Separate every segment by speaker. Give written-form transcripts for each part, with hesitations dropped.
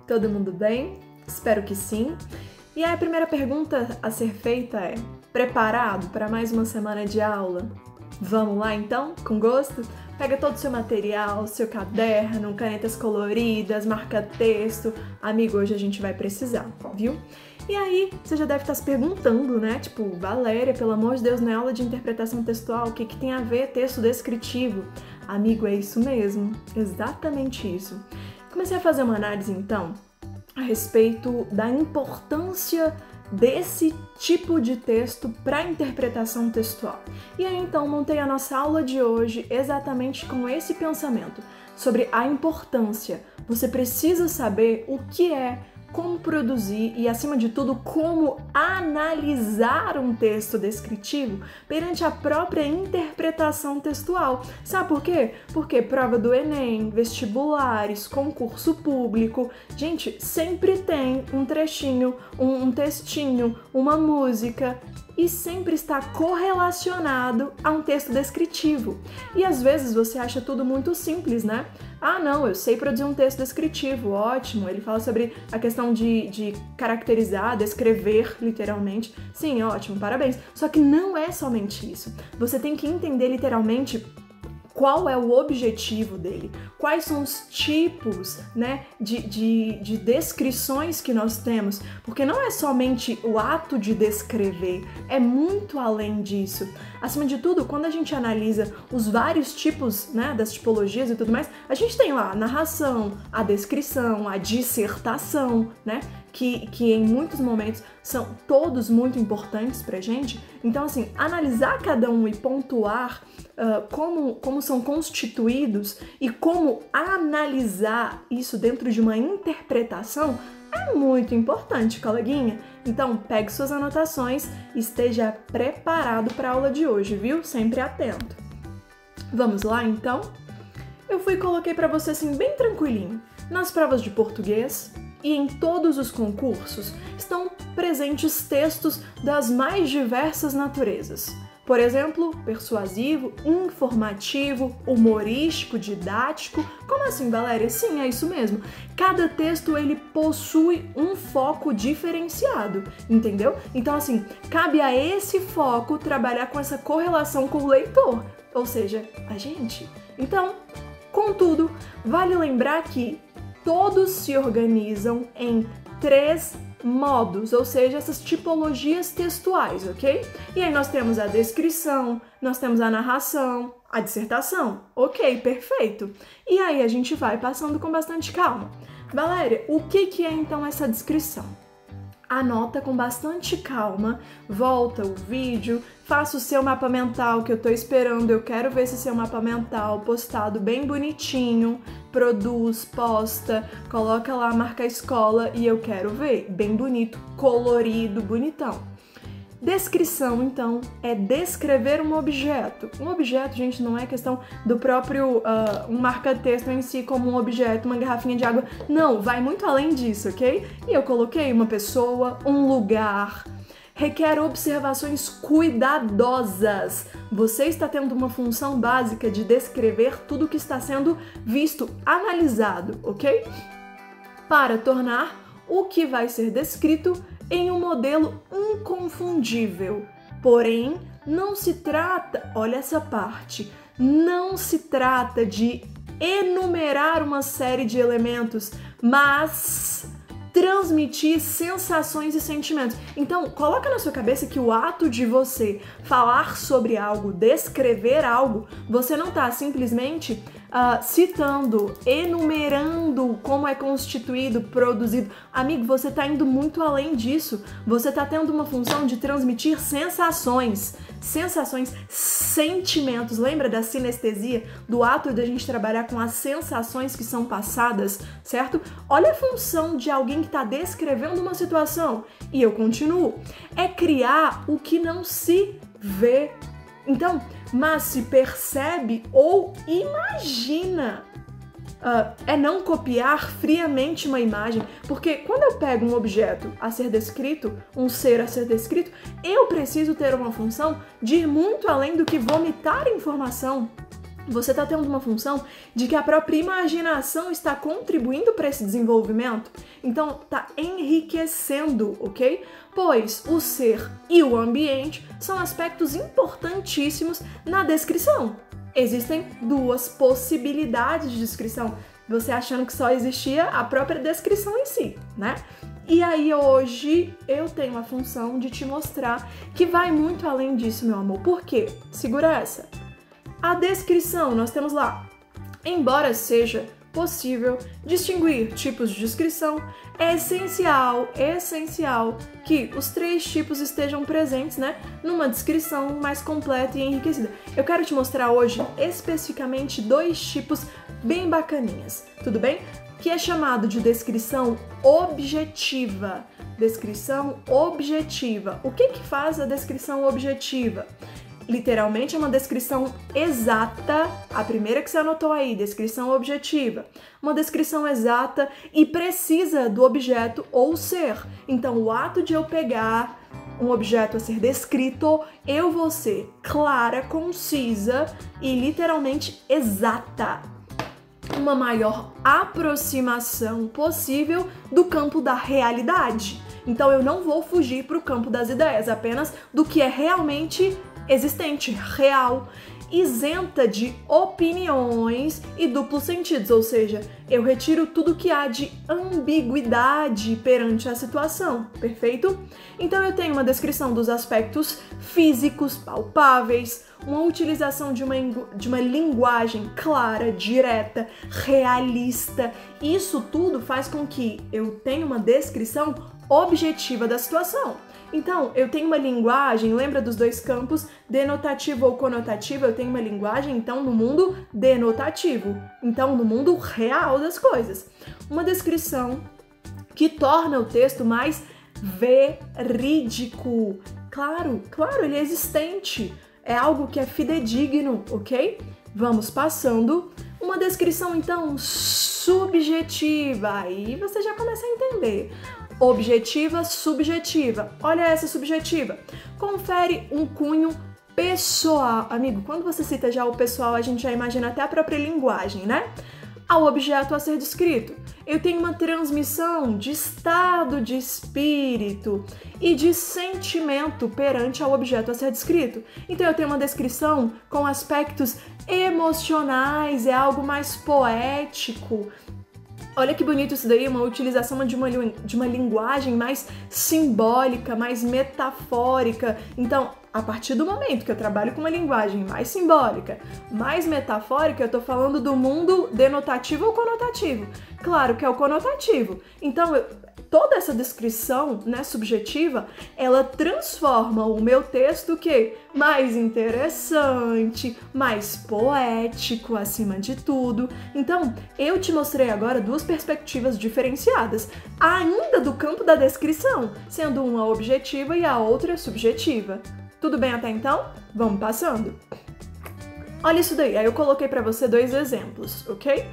Speaker 1: Todo mundo bem? Espero que sim. E aí a primeira pergunta a ser feita é: preparado para mais uma semana de aula? Vamos lá então, com gosto? Pega todo o seu material, seu caderno, canetas coloridas, marca-texto. Amigo, hoje a gente vai precisar, viu? E aí, você já deve estar se perguntando, né? Tipo, Valéria, pelo amor de Deus, na aula de interpretação textual, o que tem a ver texto descritivo? Amigo, é isso mesmo, exatamente isso. Comecei a fazer uma análise, então, a respeito da importância desse tipo de texto para interpretação textual. E aí, então, montei a nossa aula de hoje exatamente com esse pensamento, sobre a importância. Você precisa saber o que é, como produzir e, acima de tudo, como analisar um texto descritivo perante a própria interpretação textual. Sabe por quê? Porque prova do Enem, vestibulares, concurso público, gente, sempre tem um trechinho, um textinho, uma música, e sempre está correlacionado a um texto descritivo. E às vezes você acha tudo muito simples, né? Ah, não, eu sei produzir um texto descritivo, ótimo. Ele fala sobre a questão de caracterizar, descrever, literalmente. Sim, ótimo, parabéns. Só que não é somente isso. Você tem que entender literalmente qual é o objetivo dele, quais são os tipos, né, de descrições que nós temos, porque não é somente o ato de descrever, é muito além disso. Acima de tudo, quando a gente analisa os vários tipos, né, das tipologias e tudo mais, a gente tem lá a narração, a descrição, a dissertação, né, que em muitos momentos são todos muito importantes pra gente. Então, assim, analisar cada um e pontuar como são constituídos e como analisar isso dentro de uma interpretação é muito importante, coleguinha. Então, pegue suas anotações e esteja preparado para a aula de hoje, viu? Sempre atento. Vamos lá, então? Eu fui e coloquei para você assim, bem tranquilinho. Nas provas de português e em todos os concursos estão presentes textos das mais diversas naturezas. Por exemplo, persuasivo, informativo, humorístico, didático. Como assim, Valéria? Sim, é isso mesmo. Cada texto, ele possui um foco diferenciado, entendeu? Então, assim, cabe a esse foco trabalhar com essa correlação com o leitor, ou seja, a gente. Então, contudo, vale lembrar que todos se organizam em 3 modos, ou seja, essas tipologias textuais, ok? E aí nós temos a descrição, nós temos a narração, a dissertação. Ok, perfeito. E aí a gente vai passando com bastante calma. Valéria, o que é então essa descrição? Anota com bastante calma, volta o vídeo, faça o seu mapa mental que eu tô esperando, eu quero ver esse seu mapa mental postado bem bonitinho, produz, posta, coloca lá, marca a escola e eu quero ver, bem bonito, colorido, bonitão. Descrição, então, é descrever um objeto. Um objeto, gente, não é questão do próprio um marca-texto em si como um objeto, uma garrafinha de água. Não, vai muito além disso, ok? E eu coloquei uma pessoa, um lugar. Requer observações cuidadosas. Você está tendo uma função básica de descrever tudo o que está sendo visto, analisado, ok? Para tornar o que vai ser descrito em um modelo inconfundível. Porém, não se trata, olha essa parte, não se trata de enumerar uma série de elementos, mas transmitir sensações e sentimentos. Então, coloca na sua cabeça que o ato de você falar sobre algo, descrever algo, você não está simplesmente citando, enumerando como é constituído, produzido. Amigo, você está indo muito além disso. Você está tendo uma função de transmitir sensações, sentimentos. Lembra da sinestesia? Do ato de a gente trabalhar com as sensações que são passadas, certo? Olha a função de alguém que está descrevendo uma situação. E eu continuo. É criar o que não se vê. Então, mas se percebe ou imagina. É não copiar friamente uma imagem, porque quando eu pego um objeto a ser descrito, um ser a ser descrito, eu preciso ter uma função de ir muito além do que vomitar informação. você está tendo uma função de que a própria imaginação está contribuindo para esse desenvolvimento, então está enriquecendo, ok? Pois o ser e o ambiente são aspectos importantíssimos na descrição. Existem duas possibilidades de descrição, você achando que só existia a própria descrição em si, né? E aí hoje eu tenho a função de te mostrar que vai muito além disso, meu amor. Por quê? Segura essa. A descrição, nós temos lá, embora seja possível distinguir tipos de descrição, é essencial que os 3 tipos estejam presentes, né, numa descrição mais completa e enriquecida. Eu quero te mostrar hoje especificamente 2 tipos bem bacaninhas, tudo bem? Que é chamado de descrição objetiva. Descrição objetiva. O que faz a descrição objetiva? Literalmente é uma descrição exata, a primeira que você anotou aí, descrição objetiva. Uma descrição exata e precisa do objeto ou ser. Então, o ato de eu pegar um objeto a ser descrito, eu vou ser clara, concisa e literalmente exata. Uma maior aproximação possível do campo da realidade. Então, eu não vou fugir para o campo das ideias, apenas do que é realmente existente, real, isenta de opiniões e duplos sentidos, ou seja, eu retiro tudo que há de ambiguidade perante a situação, perfeito? Então eu tenho uma descrição dos aspectos físicos, palpáveis, uma utilização de uma linguagem clara, direta, realista. Isso tudo faz com que eu tenha uma descrição objetiva da situação. Então, eu tenho uma linguagem, lembra dos 2 campos, denotativo ou conotativo? Eu tenho uma linguagem, então, no mundo denotativo. Então, no mundo real das coisas. Uma descrição que torna o texto mais verídico. Claro, ele é existente. É algo que é fidedigno, ok? Vamos passando. Uma descrição, então, subjetiva. Aí você já começa a entender. Objetiva, subjetiva. Olha essa subjetiva. Confere um cunho pessoal. Amigo, quando você cita já o pessoal, a gente já imagina até a própria linguagem, né? Ao objeto a ser descrito. Eu tenho uma transmissão de estado de espírito e de sentimento perante ao objeto a ser descrito. Então eu tenho uma descrição com aspectos emocionais, é algo mais poético. Olha que bonito isso daí, uma utilização de uma linguagem mais simbólica, mais metafórica. Então, a partir do momento que eu trabalho com uma linguagem mais simbólica, mais metafórica, eu tô falando do mundo denotativo ou conotativo. Claro que é o conotativo. Então, toda essa descrição, né, subjetiva, ela transforma o meu texto que mais interessante, mais poético acima de tudo. Então, eu te mostrei agora 2 perspectivas diferenciadas, ainda do campo da descrição, sendo uma objetiva e a outra subjetiva. Tudo bem até então? Vamos passando. Olha isso daí, aí eu coloquei para você 2 exemplos, ok?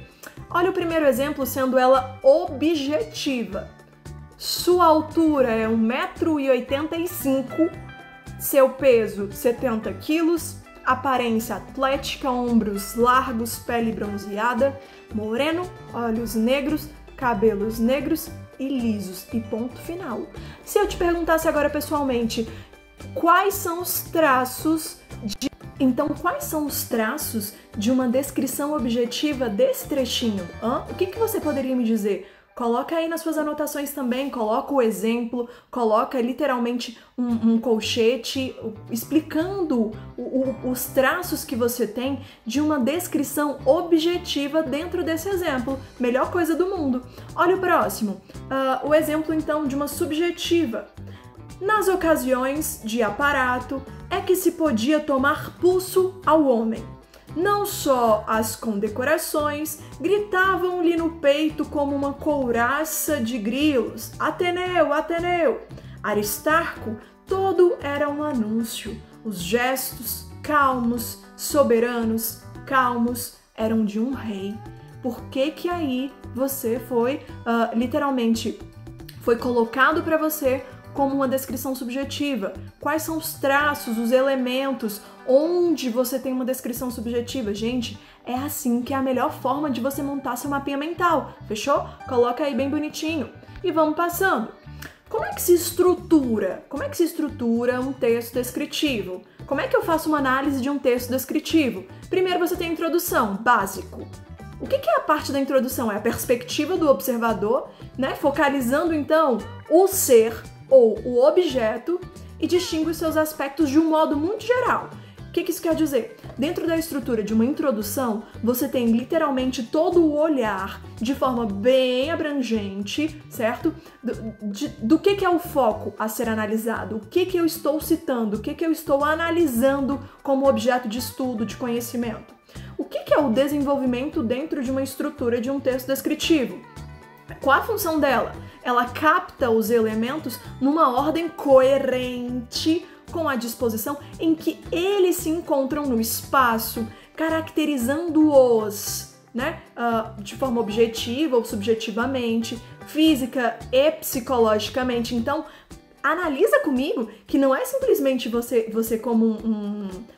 Speaker 1: Olha o primeiro exemplo sendo ela objetiva. Sua altura é 1,85 m, seu peso 70 kg, aparência atlética, ombros largos, pele bronzeada, moreno, olhos negros, cabelos negros e lisos. E ponto final. Se eu te perguntasse agora pessoalmente, quais são os traços de uma descrição objetiva desse trechinho? O que você poderia me dizer? Coloca aí nas suas anotações também, coloca o exemplo, coloca literalmente um colchete explicando os traços que você tem de uma descrição objetiva dentro desse exemplo. Melhor coisa do mundo. Olha o próximo. O exemplo, então, de uma subjetiva. Nas ocasiões de aparato é que se podia tomar pulso ao homem. Não só as condecorações gritavam-lhe no peito como uma couraça de grilos: Ateneu, Ateneu! Aristarco, todo era um anúncio. Os gestos, calmos, soberanos, calmos, eram de um rei. Por que aí você foi, literalmente, foi colocado para você como uma descrição subjetiva? Quais são os traços, os elementos, onde você tem uma descrição subjetiva? Gente, é assim que é a melhor forma de você montar seu mapinha mental, fechou? Coloca aí bem bonitinho. E vamos passando. Como é que se estrutura? Como é que se estrutura um texto descritivo? Como é que eu faço uma análise de um texto descritivo? Primeiro você tem a introdução, básico. O que é a parte da introdução? É a perspectiva do observador, né? Focalizando então o ser ou o objeto e distingue os seus aspectos de um modo muito geral. O que isso quer dizer? Dentro da estrutura de uma introdução, você tem literalmente todo o olhar de forma bem abrangente, certo? Do que é o foco a ser analisado, o que eu estou citando, o que eu estou analisando como objeto de estudo, de conhecimento. O que é o desenvolvimento dentro de uma estrutura de um texto descritivo? Qual a função dela? Ela capta os elementos numa ordem coerente com a disposição em que eles se encontram no espaço, caracterizando-os, né, de forma objetiva ou subjetivamente, física e psicologicamente. Então, analisa comigo que não é simplesmente você como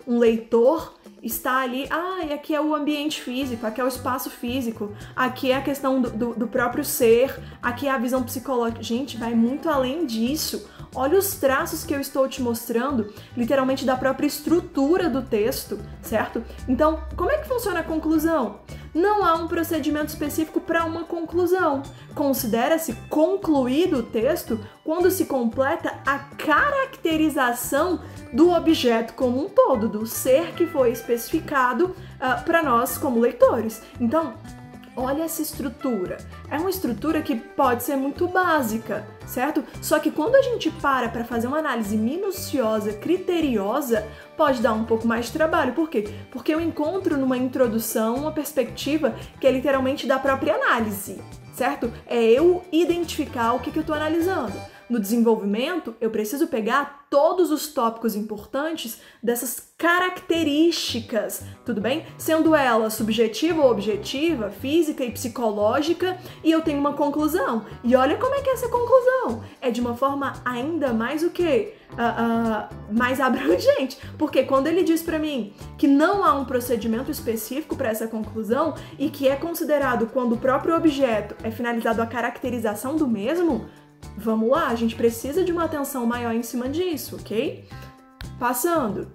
Speaker 1: um leitor está ali, e aqui é o ambiente físico, aqui é o espaço físico, aqui é a questão do próprio ser, aqui é a visão psicológica. Gente, vai muito além disso. Olha os traços que eu estou te mostrando, literalmente da própria estrutura do texto, certo? Então, como é que funciona a conclusão? Não há um procedimento específico para uma conclusão. Considera-se concluído o texto quando se completa a caracterização do objeto como um todo, do ser que foi especificado para nós como leitores. Então, olha essa estrutura. É uma estrutura que pode ser muito básica, certo? Só que quando a gente para fazer uma análise minuciosa, criteriosa, pode dar um pouco mais de trabalho. Por quê? Porque eu encontro numa introdução uma perspectiva que é literalmente da própria análise, certo? É eu identificar o que eu estou analisando. No desenvolvimento, eu preciso pegar todos os tópicos importantes dessas características, tudo bem? Sendo ela subjetiva ou objetiva, física e psicológica, e eu tenho uma conclusão. E olha como é que é essa conclusão. É de uma forma ainda mais o quê? Mais abrangente. Porque quando ele diz pra mim que não há um procedimento específico para essa conclusão e que é considerado quando o próprio objeto é finalizado a caracterização do mesmo, vamos lá, a gente precisa de uma atenção maior em cima disso, ok? Passando,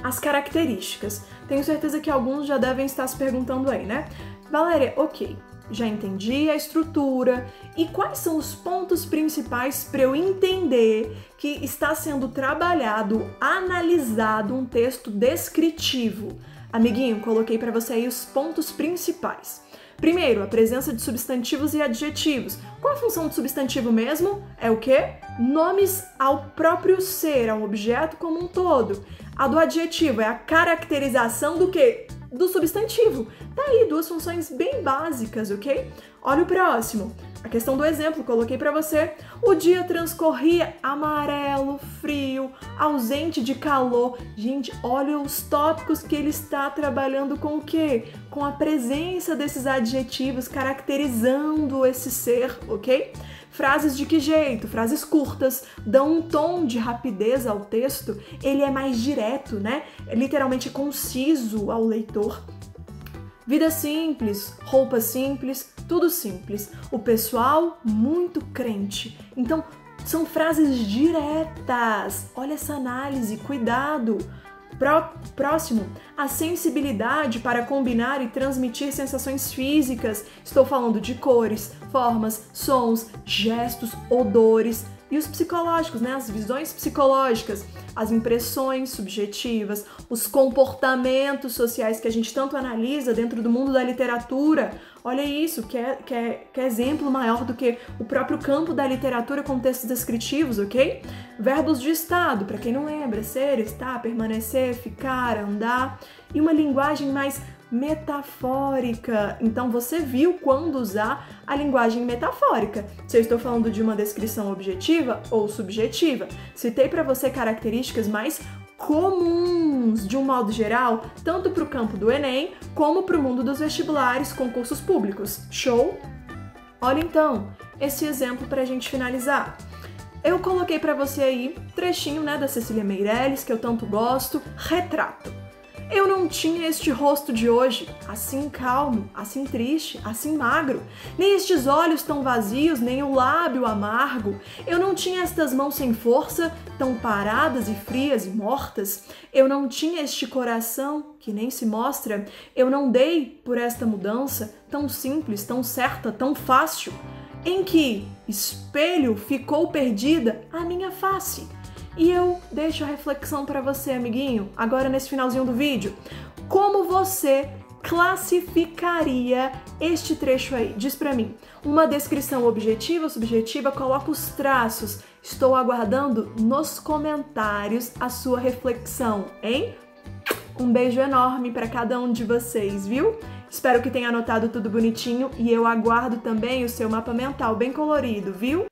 Speaker 1: as características. Tenho certeza que alguns já devem estar se perguntando aí, né? Valéria, ok, já entendi a estrutura e quais são os pontos principais para eu entender que está sendo trabalhado, analisado um texto descritivo. Amiguinho, coloquei para você aí os pontos principais. Primeiro, a presença de substantivos e adjetivos. Qual a função do substantivo mesmo? É o quê? Nomes ao próprio ser, ao objeto como um todo. A do adjetivo é a caracterização do quê? Do substantivo. Tá aí, duas funções bem básicas, ok? Olha o próximo. A questão do exemplo, coloquei pra você. O dia transcorria amarelo, frio, ausente de calor. Gente, olha os tópicos que ele está trabalhando com o quê? Com a presença desses adjetivos caracterizando esse ser, ok? Frases de que jeito? Frases curtas, dão um tom de rapidez ao texto, ele é mais direto, né? É literalmente conciso ao leitor. Vida simples, roupa simples, tudo simples. O pessoal, muito crente. Então, são frases diretas. Olha essa análise, cuidado. Próximo, a sensibilidade para combinar e transmitir sensações físicas. Estou falando de cores, formas, sons, gestos, odores. E os psicológicos, né? As visões psicológicas, as impressões subjetivas, os comportamentos sociais que a gente tanto analisa dentro do mundo da literatura. Olha isso, que é exemplo maior do que o próprio campo da literatura com textos descritivos, ok? Verbos de estado, para quem não lembra, ser, estar, permanecer, ficar, andar. E uma linguagem mais metafórica. Então você viu quando usar a linguagem metafórica. Se eu estou falando de uma descrição objetiva ou subjetiva. Citei para você características mais comuns, de um modo geral, tanto para o campo do Enem, como para o mundo dos vestibulares, concursos públicos. Show? Olha então, esse exemplo para a gente finalizar. eu coloquei pra você aí trechinho, né, da Cecília Meirelles, que eu tanto gosto, Retrato. Eu não tinha este rosto de hoje, assim calmo, assim triste, assim magro, nem estes olhos tão vazios, nem o lábio amargo. Eu não tinha estas mãos sem força, tão paradas e frias e mortas. Eu não tinha este coração que nem se mostra. Eu não dei por esta mudança tão simples, tão certa, tão fácil. Em que espelho ficou perdida a minha face. E eu deixo a reflexão para você, amiguinho, agora nesse finalzinho do vídeo. Como você classificaria este trecho aí? Diz pra mim. Uma descrição objetiva ou subjetiva? Coloca os traços. Estou aguardando nos comentários a sua reflexão, hein? Um beijo enorme para cada um de vocês, viu? Espero que tenha anotado tudo bonitinho e eu aguardo também o seu mapa mental bem colorido, viu?